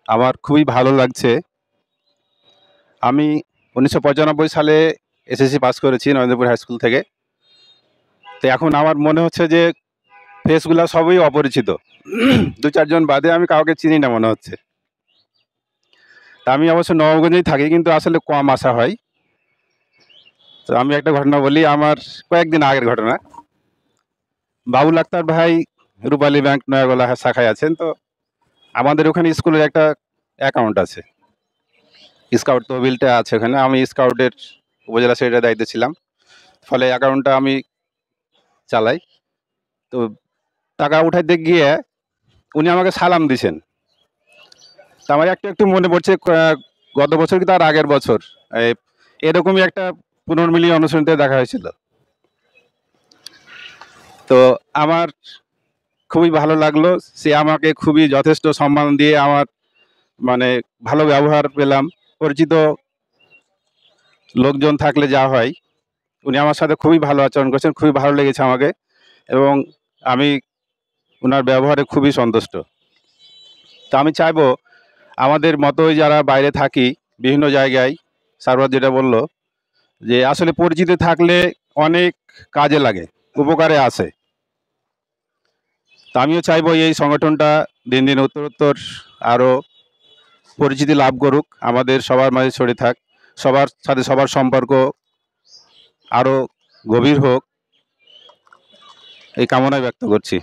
আমার খুবই ভালো লাগছে। আমি ১৯৯৫ সালে এসএসসি পাস করেছি নরেন্দ্রপুর হাই স্কুল থেকে। তো এখন আমার মনে হচ্ছে যে ফেসগুলা সবই অপরিচিত। ২-৪ জন বাদে আমি কাউকে চিনি না মনে হচ্ছে। তা আমি অবশ্য নবাবগঞ্জেই থাকি, কিন্তু আসলে কম আসা হয়। তো আমি একটা ঘটনা বলি, আমার কয়েকদিন আগের ঘটনা। বাবুল আক্তার ভাই রূপালী ব্যাংক নয়াগলা শাখায় আছেন। তো আমাদের ওখানে স্কুলের একটা অ্যাকাউন্ট আছে। স্কাউট তহবিলটা আছে ওখানে। আমি স্কাউটের উপজেলা সেক্রেটারির দায়িত্বে ছিলাম। ফলে অ্যাকাউন্টটা আমি চালাই। তো টাকা উঠাইতে গিয়ে উনি আমাকে সালাম দিছেন। তো আমার একটু মনে পড়ছে, গত বছর কি তার আগের বছর এই এরকমই একটা পুনর্মিলনী অনুষ্ঠানতে দেখা হয়েছিল। তো আমার খুবই ভালো লাগলো। সে আমাকে খুবই যথেষ্ট সম্মান দিয়ে আমার মানে ভালো ব্যবহার পেলাম। পরিচিত লোকজন থাকলে যা হয়, উনি আমার সাথে খুবই ভালো আচরণ করছেন। খুবই ভালো লেগেছে আমাকে, এবং আমি উনার ব্যবহারে খুবই সন্তুষ্ট। তো আমি চাইবো আমাদের মতোই যারা বাইরে থাকি বিভিন্ন জায়গায়, সারওয়ার যেটা বলল যে আসলে পরিচিত থাকলে অনেক কাজে লাগে, উপকারে আসে। তো আমিও চাইবো এই সংগঠনটা দিন দিন উত্তরোত্তর আরও পরিচিতি লাভ করুক, আমাদের সবার মাঝে ছড়িয়ে থাক, সবার সাথে সবার সম্পর্ক আরও গভীর হোক, এই কামনাই ব্যক্ত করছি।